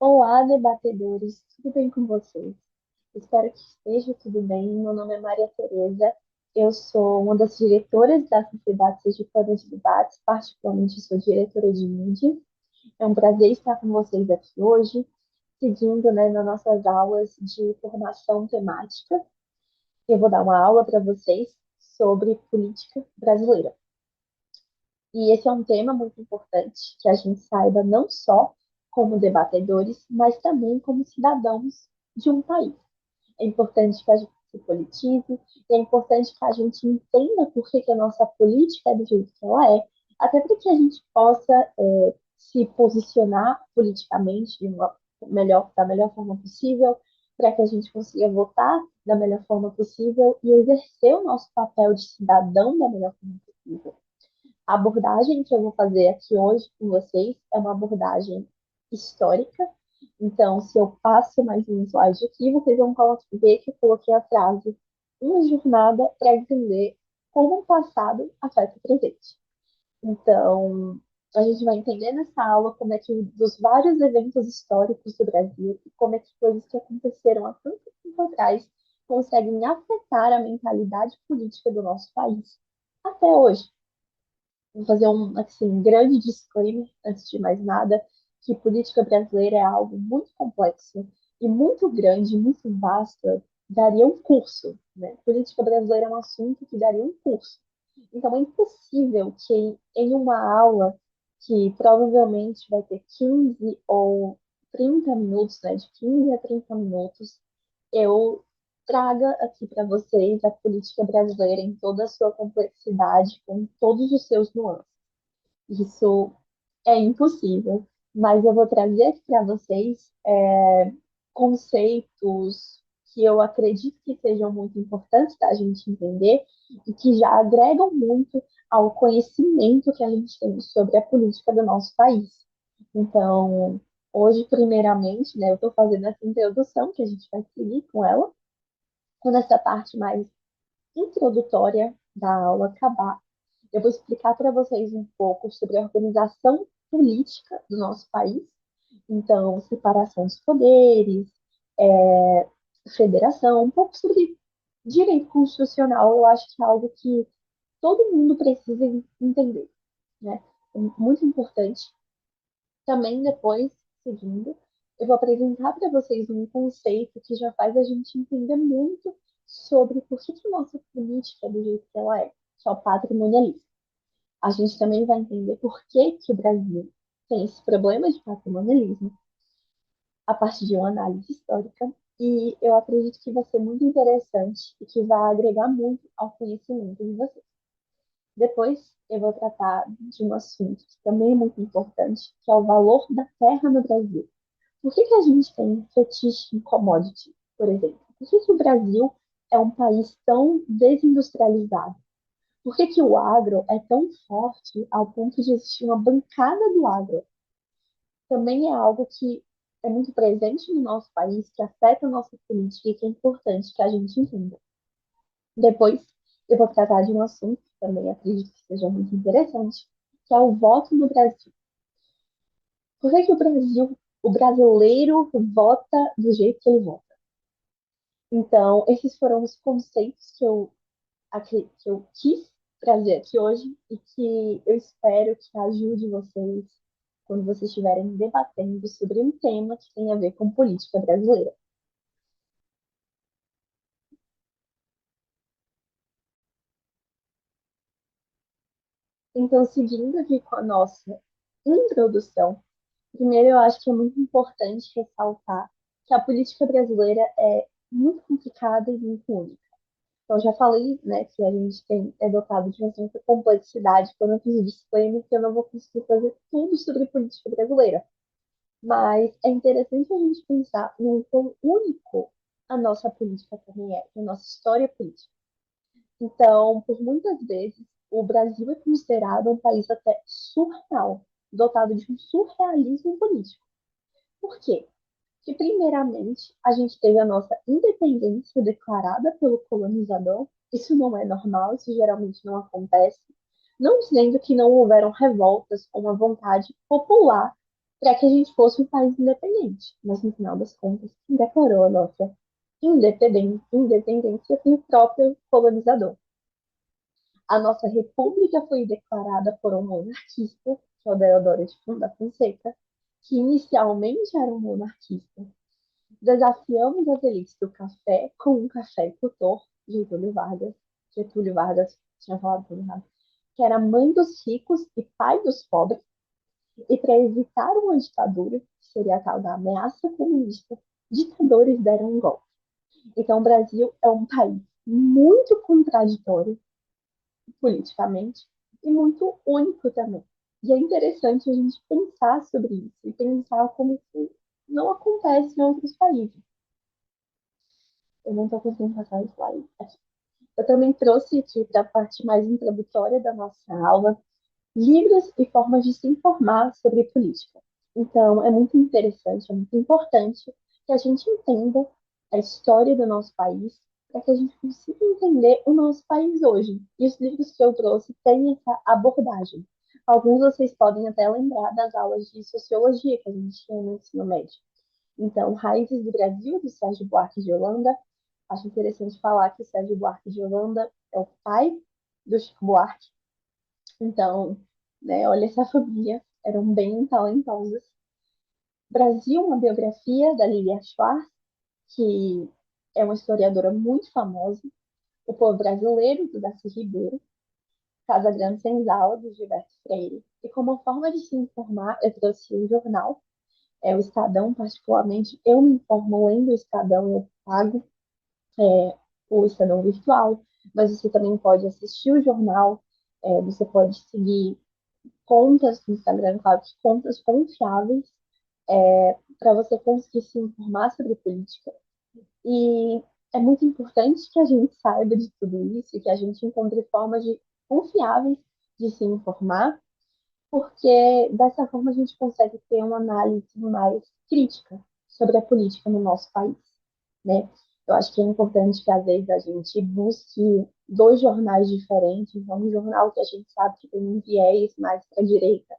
Olá, debatedores, tudo bem com vocês? Espero que esteja tudo bem. Meu nome é Maria Tereza, eu sou uma das diretoras da Sociedade Sergipana de Debates, particularmente sou diretora de mídia. É um prazer estar com vocês aqui hoje, seguindo, nas nossas aulas de formação temática. Eu vou dar uma aula para vocês sobre política brasileira. E esse é um tema muito importante que a gente saiba não só como debatedores, mas também como cidadãos de um país. É importante que a gente se politize, e é importante que a gente entenda por que a nossa política é do jeito que ela é, até para que a gente possa se posicionar politicamente da melhor forma possível, para que a gente consiga votar da melhor forma possível e exercer o nosso papel de cidadão da melhor forma possível. A abordagem que eu vou fazer aqui hoje com vocês é uma abordagem histórica. Então, se eu passo mais um slide aqui, vocês vão ver que eu coloquei a frase uma jornada para entender como o passado afeta o presente. Então, a gente vai entender nessa aula como é que dos vários eventos históricos do Brasil e como é que coisas que aconteceram há tanto tempo atrás conseguem afetar a mentalidade política do nosso país até hoje. Vou fazer um grande disclaimer, antes de mais nada, que política brasileira é algo muito complexo e muito grande, muito vasto, daria um curso, né? Política brasileira é um assunto que daria um curso. Então, é impossível que em uma aula que provavelmente vai ter 15 ou 30 minutos, né, de 15 a 30 minutos, eu traga aqui para vocês a política brasileira em toda a sua complexidade, com todos os seus nuances. Isso é impossível, mas eu vou trazer aqui para vocês conceitos que eu acredito que sejam muito importantes da gente entender e que já agregam muito ao conhecimento que a gente tem sobre a política do nosso país. Então, hoje, primeiramente, né, eu estou fazendo essa introdução que a gente vai seguir com ela. Quando essa parte mais introdutória da aula acabar, eu vou explicar para vocês um pouco sobre a organização política do nosso país. Então, separação dos poderes, federação, um pouco sobre direito constitucional. Eu acho que é algo que todo mundo precisa entender, né? É muito importante. Também depois, seguindo, eu vou apresentar para vocês um conceito que já faz a gente entender muito sobre por que a nossa política é do jeito que ela é, que é o patrimonialismo. A gente também vai entender por que o Brasil tem esse problema de patrimonialismo a partir de uma análise histórica. E eu acredito que vai ser muito interessante e que vai agregar muito ao conhecimento de vocês. Depois, eu vou tratar de um assunto que também é muito importante, que é o valor da terra no Brasil. Por que a gente tem fetiche em commodity, por exemplo? Por que o Brasil é um país tão desindustrializado? Por que o agro é tão forte ao ponto de existir uma bancada do agro? Também é algo que é muito presente no nosso país, que afeta a nossa política e que é importante que a gente entenda. Depois, eu vou tratar de um assunto que também acredito que seja muito interessante, que é o voto no Brasil. Por que o Brasil, o brasileiro vota do jeito que ele vota? Então, esses foram os conceitos que eu quis trazer aqui hoje e que eu espero que ajude vocês quando vocês estiverem debatendo sobre um tema que tem a ver com política brasileira. Então, seguindo aqui com a nossa introdução, primeiro eu acho que é muito importante ressaltar que a política brasileira é muito complicada e muito única. Então, já falei, né, que a gente é dotado de uma certa complexidade. Quando eu fiz o disclaimer, que eu não vou conseguir fazer tudo sobre política brasileira. Mas é interessante a gente pensar no quão único a nossa política também é, a nossa história política. Então, por muitas vezes, o Brasil é considerado um país até surreal, dotado de um surrealismo político. Por quê? Porque, primeiramente, a gente teve a nossa independência declarada pelo colonizador. Isso não é normal, isso geralmente não acontece. Não dizendo que não houveram revoltas ou uma vontade popular para que a gente fosse um país independente. Mas, no final das contas, quem declarou a nossa independência foi o próprio colonizador. A nossa república foi declarada por um monarquista, que é o Deodoro da Fonseca, que inicialmente era um monarquista. Desafiamos as elites do café com um café tutor, Getúlio Vargas. Getúlio Vargas tinha falado tudo errado. Que era mãe dos ricos e pai dos pobres. E para evitar uma ditadura, que seria a tal da ameaça comunista, ditadores deram um golpe. Então, o Brasil é um país muito contraditório politicamente e muito único também. E é interessante a gente pensar sobre isso e pensar como isso não acontece em outros países. Eu não estou conseguindo passar o slide. Eu também trouxe aqui para a parte mais introdutória da nossa aula livros e formas de se informar sobre política. Então, é muito interessante, é muito importante que a gente entenda a história do nosso país para que a gente consiga entender o nosso país hoje. E os livros que eu trouxe têm essa abordagem. Alguns vocês podem até lembrar das aulas de sociologia que a gente tinha no ensino médio. Então, Raízes do Brasil, do Sérgio Buarque de Holanda. Acho interessante falar que o Sérgio Buarque de Holanda é o pai do Chico Buarque. Então, né, olha essa família, eram bem talentosas. Brasil, uma biografia da Lilia Schwartz, que é uma historiadora muito famosa. O Povo Brasileiro, do Darcy Ribeiro. Casa Grande Senzala, do Gilberto Freire. E como forma de se informar, eu trouxe o jornal, o Estadão, particularmente. Eu me informo lendo o Estadão, eu pago o Estadão virtual, mas você também pode assistir o jornal, você pode seguir contas no Instagram, claro, contas confiáveis, para você conseguir se informar sobre política. E é muito importante que a gente saiba de tudo isso, que a gente encontre formas confiáveis de se informar, porque dessa forma a gente consegue ter uma análise mais crítica sobre a política no nosso país, né? Eu acho que é importante que às vezes a gente busque dois jornais diferentes, então um jornal que a gente sabe que tem um viés mais para a direita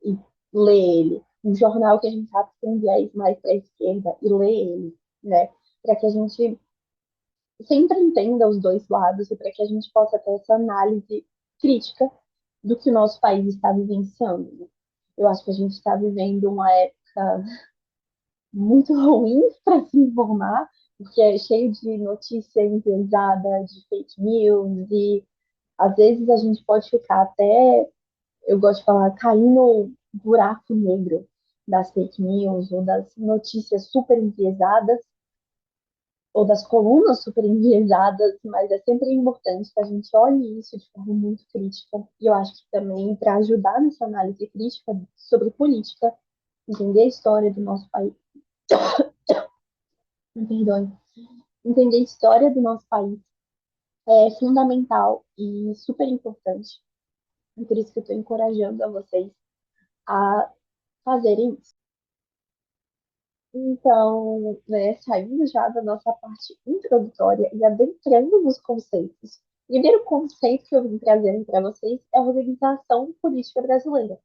e lê ele, um jornal que a gente sabe que tem um viés mais para a esquerda e lê ele, né? Para que a gente sempre entenda os dois lados e para que a gente possa ter essa análise crítica do que o nosso país está vivenciando, né? Eu acho que a gente está vivendo uma época muito ruim para se informar, porque é cheio de notícia enviesada, de fake news, e às vezes a gente pode ficar até, eu gosto de falar, cair no buraco negro das fake news ou das notícias super enviesadas ou das colunas super enviesadas, mas é sempre importante que a gente olhe isso de forma muito crítica. E eu acho que também para ajudar nessa análise crítica sobre política, entender a história do nosso país, perdão, entender a história do nosso país é fundamental e super importante. E por isso que eu estou encorajando a vocês a fazerem isso. Então, né, saindo já da nossa parte introdutória e adentrando nos conceitos. O primeiro conceito que eu vim trazendo para vocês é a organização política brasileira.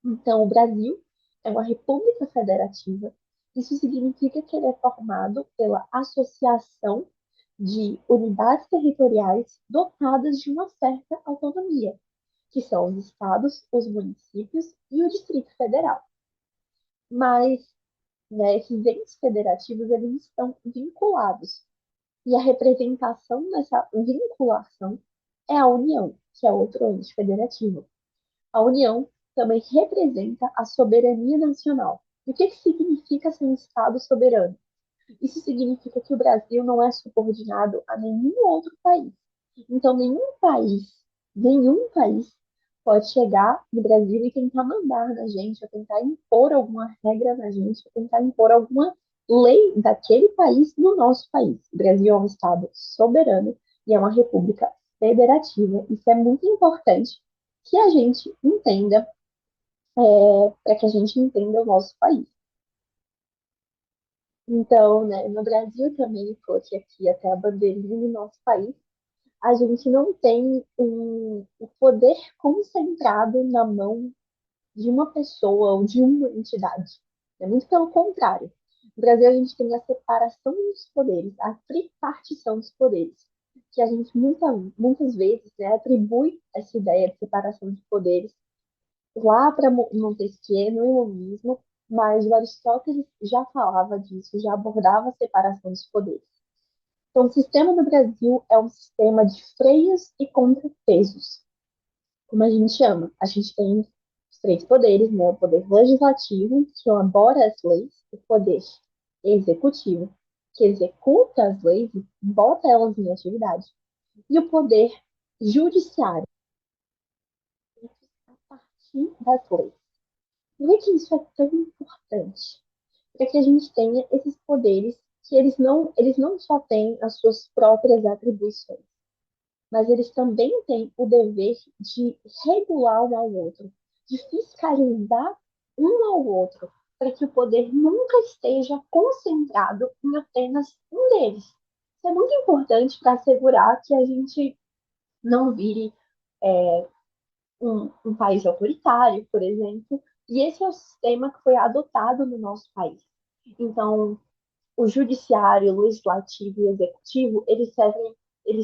Então, o Brasil é uma república federativa. Isso significa que ele é formado pela associação de unidades territoriais dotadas de uma certa autonomia, que são os estados, os municípios e o Distrito Federal. Mas, né, esses entes federativos eles estão vinculados. E a representação dessa vinculação é a União, que é outro ente federativo. A União também representa a soberania nacional. E o que significa ser um Estado soberano? Isso significa que o Brasil não é subordinado a nenhum outro país. Então, nenhum país pode chegar no Brasil e tentar mandar na gente, ou tentar impor alguma regra na gente, ou tentar impor alguma lei daquele país no nosso país. O Brasil é um Estado soberano e é uma república federativa. Isso é muito importante que a gente entenda, para que a gente entenda o nosso país. Então, né, no Brasil também, eu coloquei aqui até a bandeirinha do nosso país, a gente não tem o poder concentrado na mão de uma pessoa ou de uma entidade. É muito pelo contrário. No Brasil, a gente tem a separação dos poderes, a tripartição dos poderes, que a gente muitas vezes, né, atribui essa ideia de separação de poderes lá para Montesquieu, no Iluminismo, mas o Aristóteles já falava disso, já abordava a separação dos poderes. Então, o sistema do Brasil é um sistema de freios e contrapesos, como a gente chama. A gente tem os três poderes, né? O poder legislativo, que elabora as leis, o poder executivo, que executa as leis e bota elas em atividade, e o poder judiciário, a partir das leis. Por que isso é tão importante? Para que a gente tenha esses poderes que eles não só têm as suas próprias atribuições, mas eles também têm o dever de regular um ao outro, de fiscalizar um ao outro, para que o poder nunca esteja concentrado em apenas um deles. Isso é muito importante para assegurar que a gente não vire um país autoritário, por exemplo, e esse é o sistema que foi adotado no nosso país. Então, o judiciário, o legislativo e o executivo, eles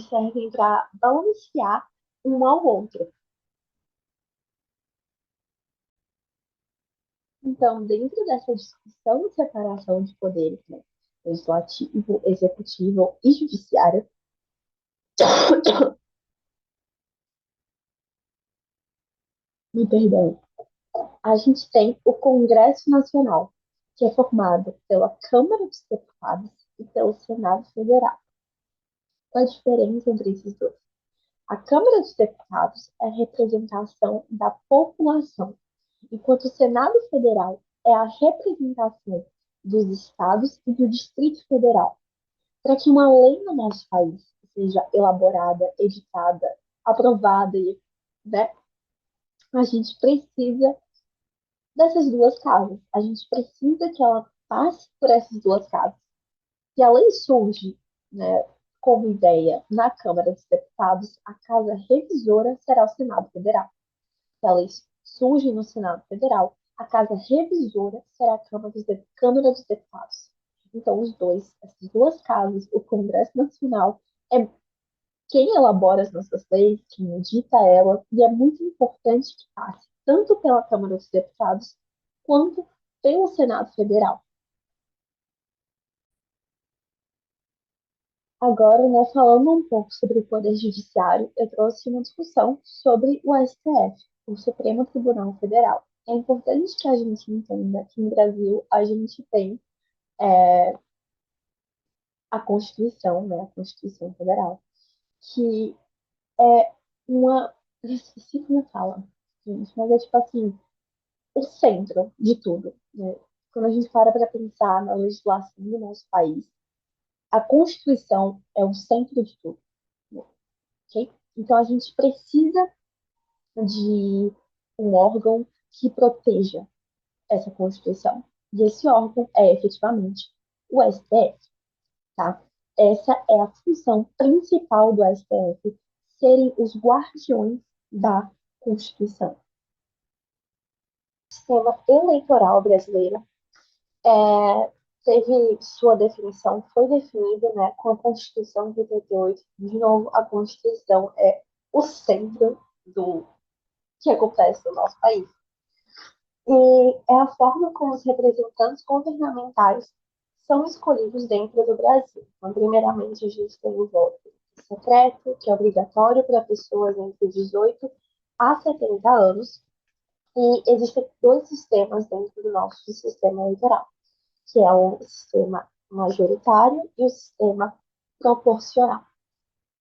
servem para balancear um ao outro. Então, dentro dessa discussão de separação de poderes, né, legislativo, executivo e judiciário, me perdão, a gente tem o Congresso Nacional, que é formado pela Câmara dos Deputados e pelo Senado Federal. Qual a diferença entre esses dois? A Câmara dos Deputados é a representação da população, enquanto o Senado Federal é a representação dos estados e do Distrito Federal. Para que uma lei no nosso país seja elaborada, editada, aprovada, né, a gente precisa dessas duas casas. A gente precisa que ela passe por essas duas casas. Se a lei surge, né, como ideia na Câmara dos Deputados, a casa revisora será o Senado Federal. Se a lei surge no Senado Federal, a casa revisora será a Câmara dos Deputados. Então, essas duas casas, o Congresso Nacional, é quem elabora as nossas leis, quem edita elas, e é muito importante que passe tanto pela Câmara dos Deputados quanto pelo Senado Federal. Agora, né, falando um pouco sobre o Poder Judiciário, eu trouxe uma discussão sobre o STF, o Supremo Tribunal Federal. É importante que a gente entenda que no Brasil a gente tem a Constituição, né, a Constituição Federal, que é uma. Eu esqueci como fala, gente, mas é tipo assim, o centro de tudo, né? Quando a gente para pensar na legislação do nosso país, a Constituição é o centro de tudo, né? Ok? Então a gente precisa de um órgão que proteja essa Constituição. E esse órgão é efetivamente o STF, tá? Essa é a função principal do STF, serem os guardiões da Constituição. O sistema eleitoral brasileiro teve sua definição, foi definida, né, com a Constituição de 88. De novo, a Constituição é o centro do que acontece no nosso país. E é a forma como os representantes governamentais são escolhidos dentro do Brasil. Então, primeiramente, a gente tem o voto secreto, que é obrigatório para pessoas entre 18 a 70 anos. E existem dois sistemas dentro do nosso sistema eleitoral, que é o sistema majoritário e o sistema proporcional.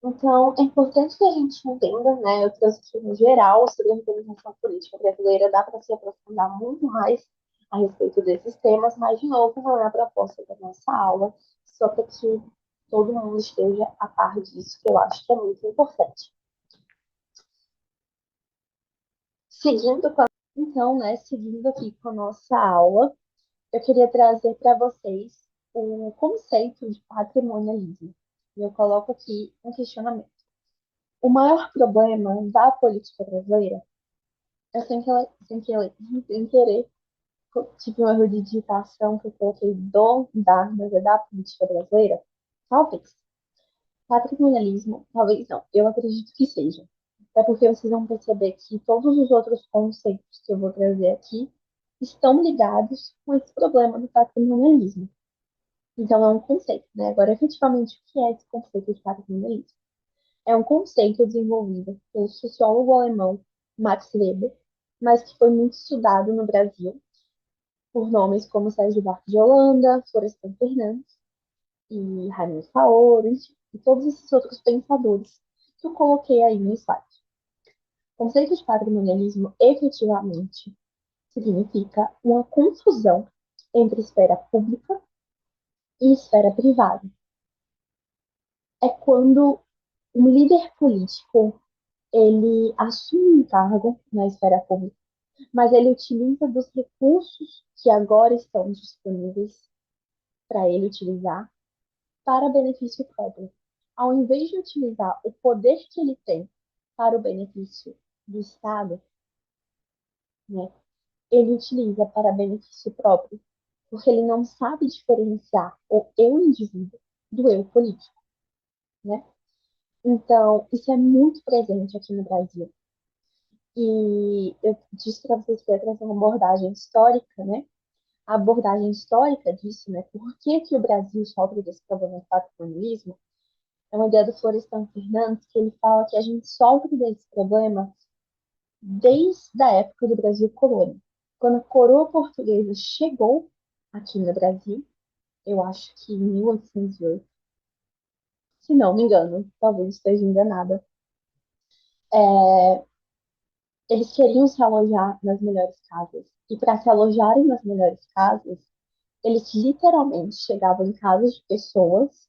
Então, é importante que a gente entenda, né? Eu trouxe aqui no geral sobre a representação política brasileira, dá para se aprofundar muito mais a respeito desses temas, mas, de novo, não é a proposta da nossa aula, só para que todo mundo esteja a par disso, que eu acho que é muito importante. Seguindo com a... Então, né, seguindo aqui com a nossa aula, eu queria trazer para vocês o conceito de patrimonialismo. E eu coloco aqui um questionamento. O maior problema da política brasileira Eu sem querer, tive um erro de digitação que eu coloquei da, mas é da política brasileira. Talvez. Patrimonialismo, talvez não. Eu acredito que seja. Até porque vocês vão perceber que todos os outros conceitos que eu vou trazer aqui estão ligados com esse problema do patrimonialismo. Então, é um conceito, né? Agora, efetivamente, o que é esse conceito de patrimonialismo? É um conceito desenvolvido pelo sociólogo alemão Max Weber, mas que foi muito estudado no Brasil por nomes como Sérgio Buarque de Holanda, Florestan Fernandes e Raimundo Faoro, enfim, e todos esses outros pensadores que eu coloquei aí no slide. O conceito de patrimonialismo efetivamente significa uma confusão entre esfera pública e esfera privada. É quando um líder político ele assume um cargo na esfera pública, mas ele utiliza dos recursos que agora estão disponíveis para ele utilizar para benefício próprio. Ao invés de utilizar o poder que ele tem para o benefício do Estado, né, ele utiliza para benefício próprio, porque ele não sabe diferenciar o eu indivíduo do eu político, né? Então, isso é muito presente aqui no Brasil. E eu disse para vocês que ia trazer uma abordagem histórica, né? A abordagem histórica disso, né? Por que, que o Brasil sofre desse problema de patrimonialismo? É uma ideia do Florestan Fernandes, que ele fala que a gente sofre desse problema desde a época do Brasil colônia. Quando a coroa portuguesa chegou aqui no Brasil, eu acho que em 1808, se não me engano, talvez esteja enganada, é, eles queriam se alojar nas melhores casas. E para se alojarem nas melhores casas, eles literalmente chegavam em casas de pessoas,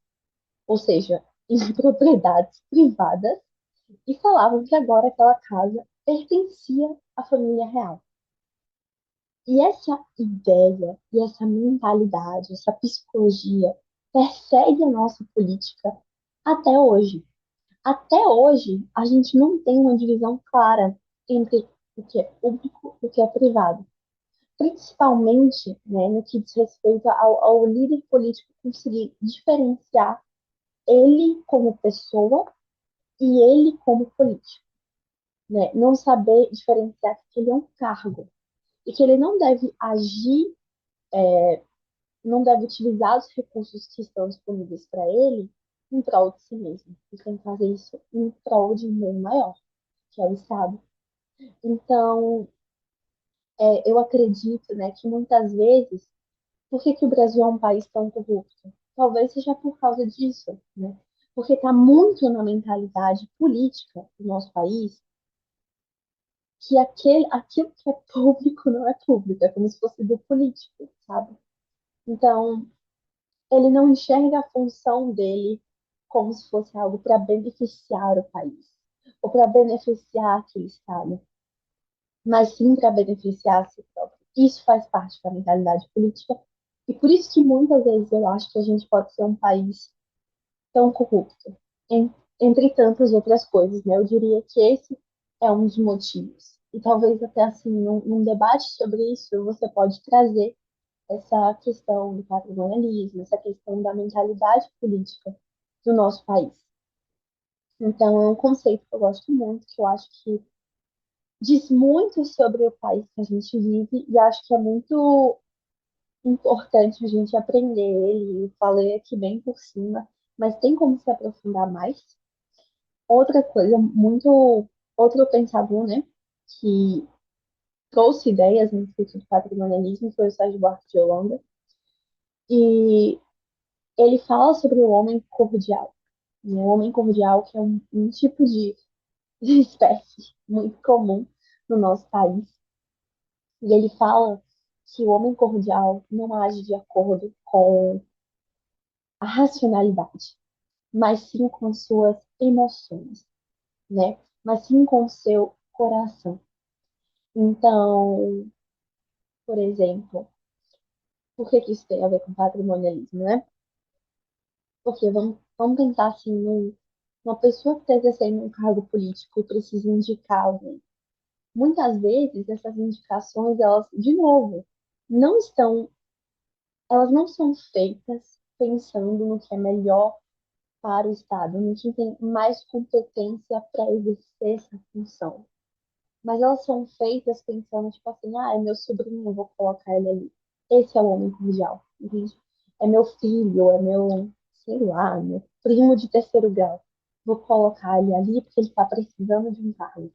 ou seja, em propriedades privadas, e falavam que agora aquela casa pertencia à família real. E essa ideia, e essa mentalidade, essa psicologia persegue a nossa política até hoje. Até hoje, a gente não tem uma divisão clara entre o que é público e o que é privado. Principalmente, né, no que diz respeito ao líder político conseguir diferenciar ele como pessoa e ele como político, né? Não saber diferenciar que ele é um cargo e que ele não deve agir, não deve utilizar os recursos que estão disponíveis para ele em prol de si mesmo. Ele tem que fazer isso em prol de um bem maior, que é o Estado. Então, eu acredito, né, que muitas vezes, por que que o Brasil é um país tão corrupto? Talvez seja por causa disso, né? Porque está muito na mentalidade política do nosso país que aquilo que é público não é público, é como se fosse do político, sabe? Então, ele não enxerga a função dele como se fosse algo para beneficiar o país, ou para beneficiar aquele Estado, mas sim para beneficiar a si próprio. Isso faz parte da mentalidade política, e por isso que muitas vezes eu acho que a gente pode ser um país tão corrupto, entre tantas outras coisas, né? Eu diria que esse é um dos motivos. E talvez até assim, num debate sobre isso, você pode trazer essa questão do patrimonialismo, essa questão da mentalidade política do nosso país. Então, é um conceito que eu gosto muito, que eu acho que diz muito sobre o país que a gente vive e acho que é muito importante a gente aprender ele. Eu falei aqui bem por cima, mas tem como se aprofundar mais. Outra coisa, outro pensador, né, que trouxe ideias no Instituto do Patrimonialismo foi o Sérgio Buarque de Holanda, e ele fala sobre o homem cordial, né? O homem cordial que é um tipo de espécie muito comum no nosso país, e ele fala que o homem cordial não age de acordo com a racionalidade, mas sim com suas emoções, né? Mas sim com o seu coração. Então, por exemplo, por que que isso tem a ver com patrimonialismo, né? Porque vamos pensar assim, uma pessoa que está exercendo um cargo político precisa indicar alguém. Muitas vezes essas indicações, elas, de novo, não estão, elas não são feitas pensando no que é melhor para o Estado, no que tem mais competência para exercer essa função. Mas elas são feitas pensando, tipo assim, ah, é meu sobrinho, eu vou colocar ele ali. Esse é o homem cordial, entende? É meu filho, é meu, sei lá, meu primo de terceiro grau. Vou colocar ele ali porque ele está precisando de um cargo.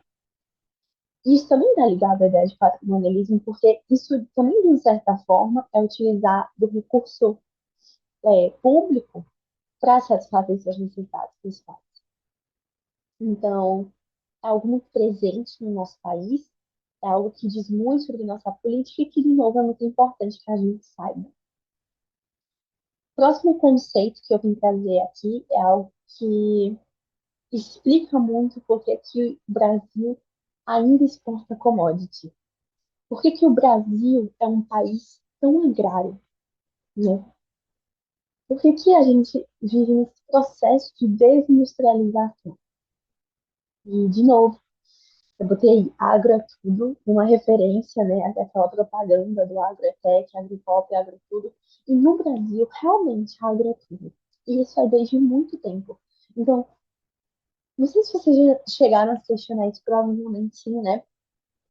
Isso também está ligado à ideia de patrimonialismo, porque isso também, de certa forma, é utilizar do recurso público para satisfazer suas necessidades principais. Então, é algo muito presente no nosso país, é algo que diz muito sobre nossa política e que, de novo, é muito importante que a gente saiba. O próximo conceito que eu vim trazer aqui é algo que explica muito por que que o Brasil ainda exporta commodity. Por que que o Brasil é um país tão agrário, né? Por que que a gente vive nesse processo de desindustrialização? E, de novo, eu botei agro é tudo, uma referência, né, àquela propaganda do agro é tech, agropop, agro tudo. E no Brasil, realmente, agro é tudo. E isso é desde muito tempo. Então, não sei se vocês já chegaram a se questionar isso, provavelmente sim, né?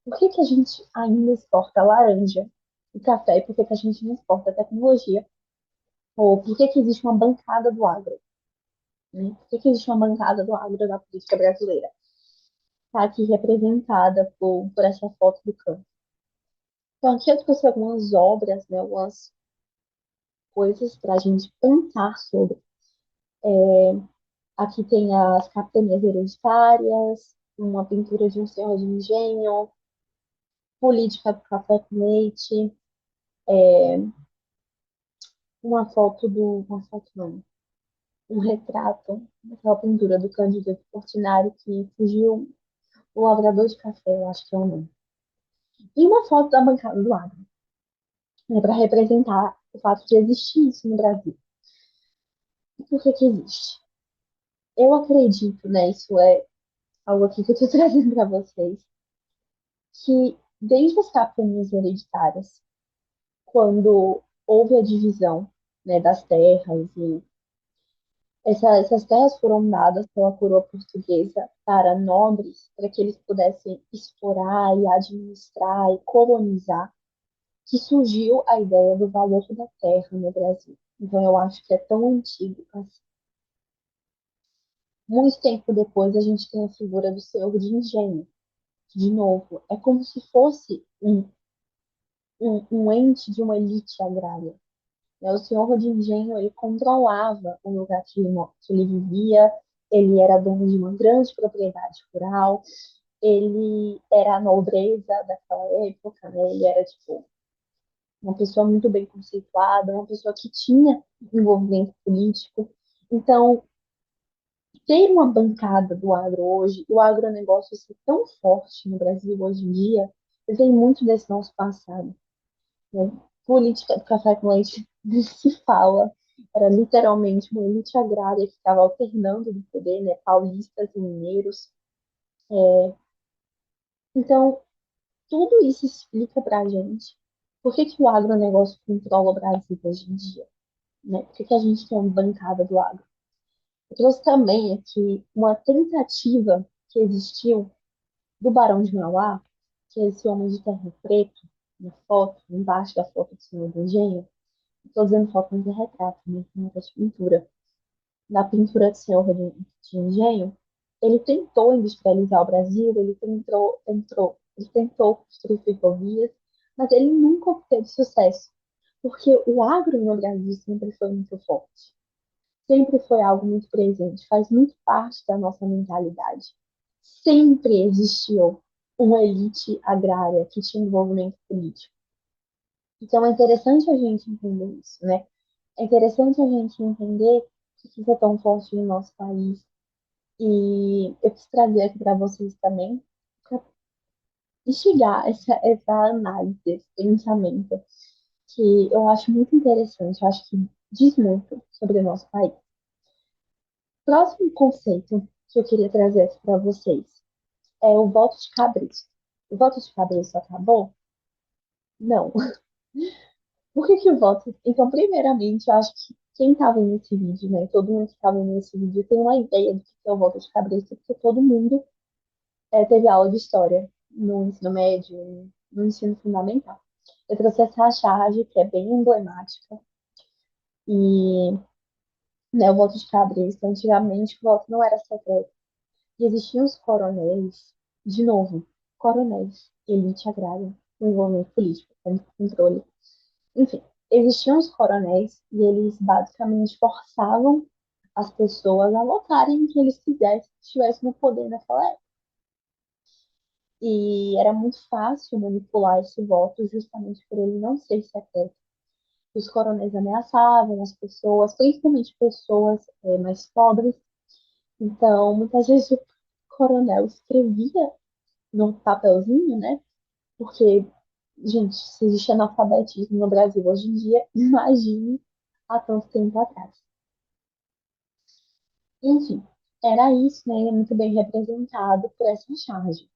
Por que que a gente ainda exporta laranja e café e por que que a gente não exporta tecnologia? Ou por que que existe uma bancada do agro, né? Por que que existe uma bancada do agro na política brasileira? Está aqui representada por essa foto do campo. Então, aqui eu trouxe algumas obras, né, algumas coisas para a gente pensar sobre. Aqui tem as capitanias hereditárias, uma pintura de um senhor de engenho, política do café com leite, uma foto não, um retrato daquela pintura do Cândido Portinari que fugiu, o lavrador de café, eu acho que é o nome. E uma foto da bancada do agro, né, para representar o fato de existir isso no Brasil. E por que que existe? Eu acredito, né, isso é algo aqui que eu estou trazendo para vocês, que desde as capitanias hereditárias, quando houve a divisão, né, das terras, e essas terras foram dadas pela coroa portuguesa para nobres, para que eles pudessem explorar e administrar e colonizar, que surgiu a ideia do valor da terra no Brasil. Então, eu acho que é tão antigo assim. Muito tempo depois, a gente tem a figura do senhor de engenho. De novo, é como se fosse um ente de uma elite agrária. Né? O senhor de engenho, ele controlava o lugar que ele vivia, ele era dono de uma grande propriedade rural, ele era a nobreza daquela época, né? Ele era, tipo, uma pessoa muito bem conceituada, uma pessoa que tinha envolvimento político. Então, ter uma bancada do agro hoje, o agronegócio ser tão forte no Brasil hoje em dia, vem muito desse nosso passado, né? Política do café com leite nem se fala. Era literalmente uma elite agrária que ficava alternando no poder, né? Paulistas e mineiros. Então, tudo isso explica para a gente por que que o agronegócio controla o Brasil hoje em dia, né? Por que que a gente tem uma bancada do agro? Eu trouxe também aqui uma tentativa que existiu do Barão de Mauá, que é esse homem de terno preto, na foto, embaixo da foto do Senhor do Engenho. Estou dizendo foto, mas é retrato, né? Não é de pintura. Na pintura do Senhor de Engenho, ele tentou industrializar o Brasil, ele tentou construir ferrovias, mas ele nunca obteve sucesso, porque o agro no Brasil sempre foi muito forte, sempre foi algo muito presente, faz muito parte da nossa mentalidade. Sempre existiu uma elite agrária que tinha envolvimento político. Então é interessante a gente entender isso, né? É interessante a gente entender que isso é tão forte no nosso país. E eu quis trazer aqui para vocês também, para instigar essa análise, esse pensamento, que eu acho muito interessante, eu acho que diz muito sobre o nosso país. Próximo conceito que eu queria trazer aqui para vocês é o voto de cabresto. O voto de cabresto acabou? Não. Por que que o voto? Então, primeiramente, eu acho que quem estava nesse vídeo, né? Todo mundo que estava nesse vídeo tem uma ideia do que é o voto de cabresto, porque todo mundo teve aula de história no ensino médio, no ensino fundamental. Eu trouxe essa charge que é bem emblemática e, né, o voto de cabresto, antigamente o voto não era secreto. E existiam os coronéis, de novo, coronéis, elite agrária, com envolvimento político, com controle. Enfim, existiam os coronéis e eles basicamente forçavam as pessoas a votarem em quem eles quisessem que estivesse no poder naquela época. E era muito fácil manipular esse voto justamente por ele não ser secreto. Os coronéis ameaçavam as pessoas, principalmente pessoas mais pobres. Então, muitas vezes o coronel escrevia no papelzinho, né? Porque, gente, se existe analfabetismo no Brasil hoje em dia, imagine há tanto tempo atrás. Enfim, era isso, né? Ele é muito bem representado por essa charge.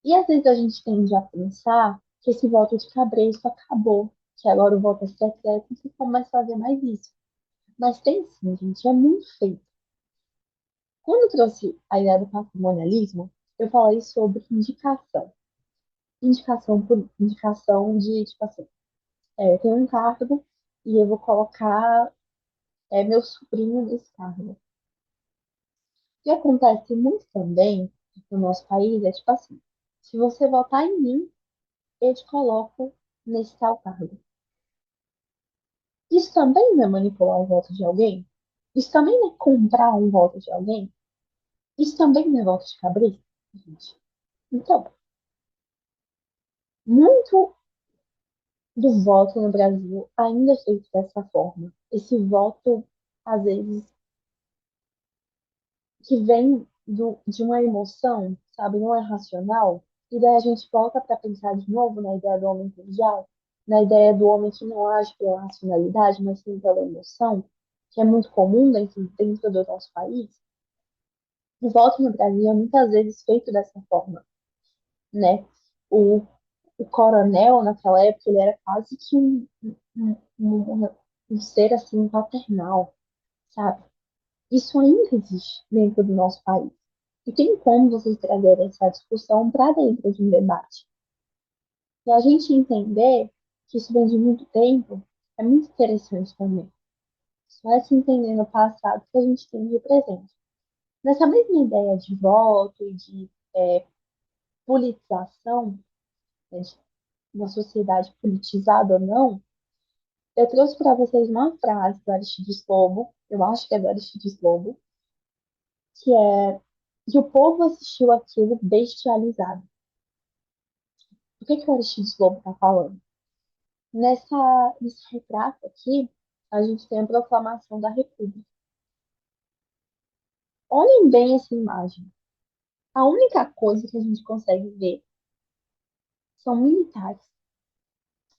E às vezes a gente tende a pensar que esse voto de cabresto acabou, que agora o voto é secreto e que como mais fazer mais isso. Mas tem sim, gente, é muito feio. Quando eu trouxe a ideia do patrimonialismo, eu falei sobre indicação. Indicação por indicação de, tipo assim, eu tenho um cargo e eu vou colocar meu sobrinho nesse cargo. O que acontece muito também no nosso país é, tipo assim, se você votar em mim, eu te coloco nesse tal cargo. Isso também não é manipular o voto de alguém? Isso também não é comprar um voto de alguém? Isso também não é voto de cabresto, gente? Então, muito do voto no Brasil ainda é feito dessa forma. Esse voto, às vezes, que vem de uma emoção, sabe, não é racional. E daí a gente volta para pensar de novo na ideia do homem cordial, na ideia do homem que não age pela racionalidade, mas sim pela emoção, que é muito comum dentro do nosso país. O voto no Brasil é muitas vezes feito dessa forma, né? O, o coronel, naquela época, ele era quase que um ser assim paternal, sabe? Isso ainda existe dentro do nosso país. E tem como vocês trazerem essa discussão para dentro de um debate. E a gente entender que isso vem de muito tempo é muito interessante também. Só é se entender no passado que a gente tem de presente. Nessa mesma ideia de voto e de politização, né, de uma sociedade politizada ou não, eu trouxe para vocês uma frase do Aristides Lobo, eu acho que é do Aristides Lobo, que é que o povo assistiu aquilo bestializado. O que o Aristides Lobo está falando? Nesse retrato aqui, a gente tem a proclamação da República. Olhem bem essa imagem. A única coisa que a gente consegue ver são militares.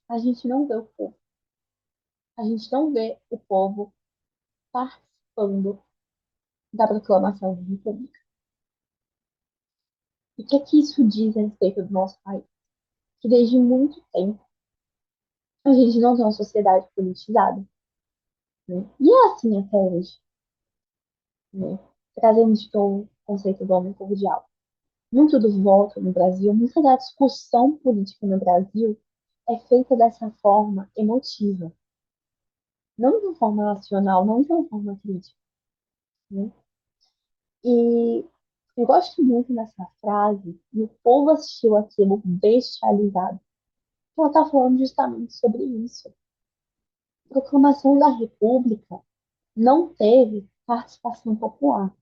A gente não vê o povo. A gente não vê o povo participando da proclamação da República. E o que isso diz a respeito do nosso país? Que desde muito tempo a gente não tem uma sociedade politizada, né? E é assim até hoje, né? Trazendo de novo o conceito do homem cordial. Muito do voto no Brasil, muita da discussão política no Brasil é feita dessa forma emotiva, não de uma forma racional, não de uma forma crítica, né? E eu gosto muito dessa frase, e o povo assistiu aquilo bestializado. Ela está falando justamente sobre isso. A proclamação da República não teve participação popular,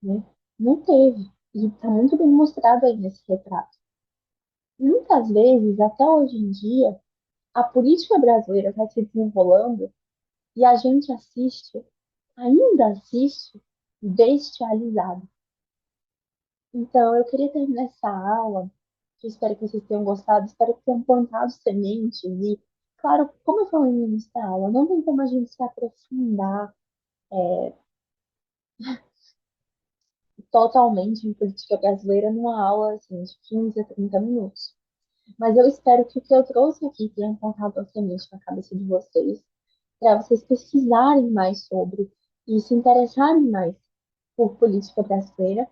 né? Não teve. E está muito bem mostrado aí nesse retrato. Muitas vezes, até hoje em dia, a política brasileira vai se desenrolando e a gente assiste, ainda assiste, bestializado. Então, eu queria terminar essa aula, que eu espero que vocês tenham gostado, espero que tenham plantado sementes e, claro, como eu falei no início da aula, não tem como a gente se aprofundar totalmente em política brasileira numa aula assim, de 15 a 30 minutos. Mas eu espero que o que eu trouxe aqui tenha colocado a semente na cabeça de vocês, para vocês pesquisarem mais sobre e se interessarem mais por política brasileira,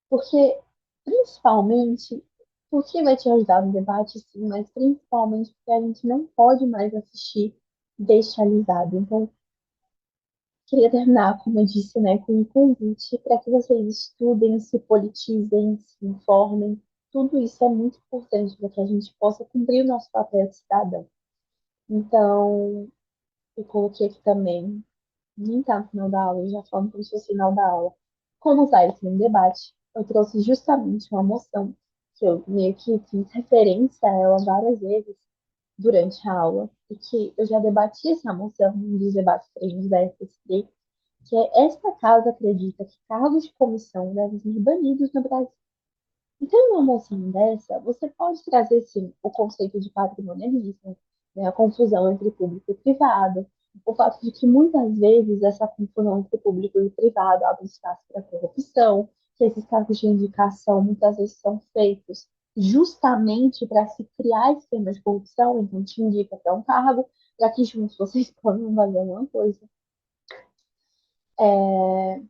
porque, principalmente, porque vai te ajudar no debate, sim, mas principalmente porque a gente não pode mais assistir bestializado. Então, queria terminar, como eu disse, né, com um convite para que vocês estudem, se politizem, se informem. Tudo isso é muito importante para que a gente possa cumprir o nosso papel de cidadão. Então, eu coloquei aqui também, nem tá no final da aula, eu já falando como se fosse final da aula, como usar isso no debate. Eu trouxe justamente uma moção que eu meio que fiz referência a ela várias vezes durante a aula, e que eu já debati essa moção em um dos debates treinos da FSD, que é esta casa acredita que cargos de comissão devem ser banidos no Brasil. Então, uma moção dessa, você pode trazer, sim, o conceito de patrimonialismo, né, a confusão entre público e privado, o fato de que muitas vezes essa confusão entre público e privado abre espaço para corrupção, que esses cargos de indicação muitas vezes são feitos justamente para se criar esquemas de corrupção, então te indica para um cargo, para que juntos vocês possam fazer uma coisa. É,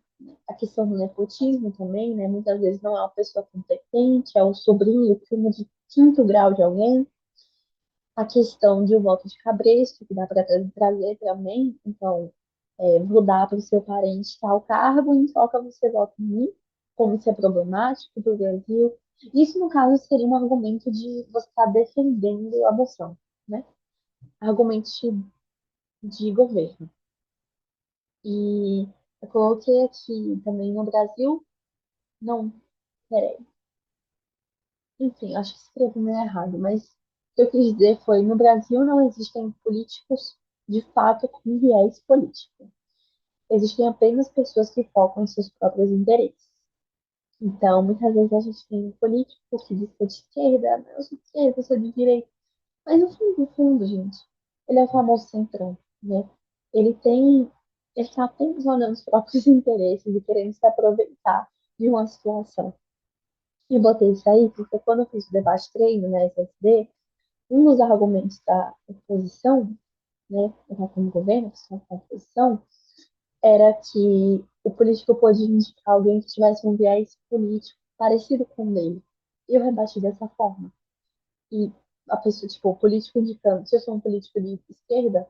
a questão do nepotismo também, né? Muitas vezes não é uma pessoa competente, é o sobrinho, o primo de quinto grau de alguém. A questão de o voto de cabresto, que dá para trazer também. Então, vou dar para o seu parente tal cargo, em troca você vota em mim, como isso é problemático para o Brasil. Isso, no caso, seria um argumento de você estar defendendo a moção, né? Argumento de governo. E eu coloquei aqui também no Brasil, não, peraí. Enfim, acho que escrevi meio errado, mas o que eu quis dizer foi: no Brasil não existem políticos de fato com viés político. Existem apenas pessoas que focam em seus próprios interesses. Então, muitas vezes a gente tem um político que diz que é de esquerda, "Não, eu sou de esquerda, eu sou de direita." Mas no fundo, gente, ele é o famoso centrão, né? Ele tem, ele está apenas olhando os próprios interesses e querendo se aproveitar de uma situação. E eu botei isso aí porque quando eu fiz o debate treino na SSD, um dos argumentos da oposição, né, como governo, a oposição, era que o político podia indicar alguém que tivesse um viés político parecido com o dele. E eu rebati dessa forma. E a pessoa, tipo, o político indicando, se eu sou um político de esquerda,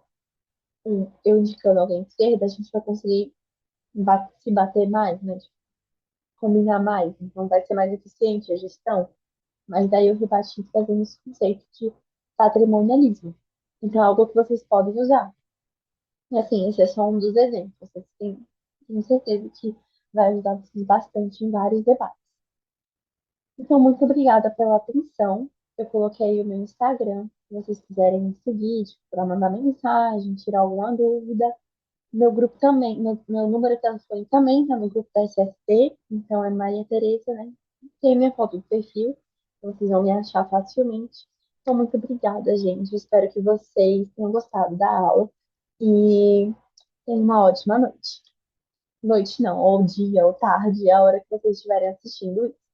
eu indicando alguém de esquerda, a gente vai conseguir se bater mais, né? Tipo, combinar mais, então vai ser mais eficiente a gestão. Mas daí eu rebati trazendo esse conceito de patrimonialismo. Então, é algo que vocês podem usar. E assim, esse é só um dos exemplos. Vocês têm, tenho certeza que vai ajudar vocês bastante em vários debates. Então, muito obrigada pela atenção. Eu coloquei aí o meu Instagram, se vocês quiserem me seguir, tipo, para mandar mensagem, tirar alguma dúvida. Meu grupo também, meu número de telefone também está no grupo da SST, então é Maria Tereza, né? Tem minha foto do perfil, então vocês vão me achar facilmente. Então, muito obrigada, gente. Espero que vocês tenham gostado da aula e tenham uma ótima noite. Noite não, ou dia, ou tarde, a hora que vocês estiverem assistindo isso.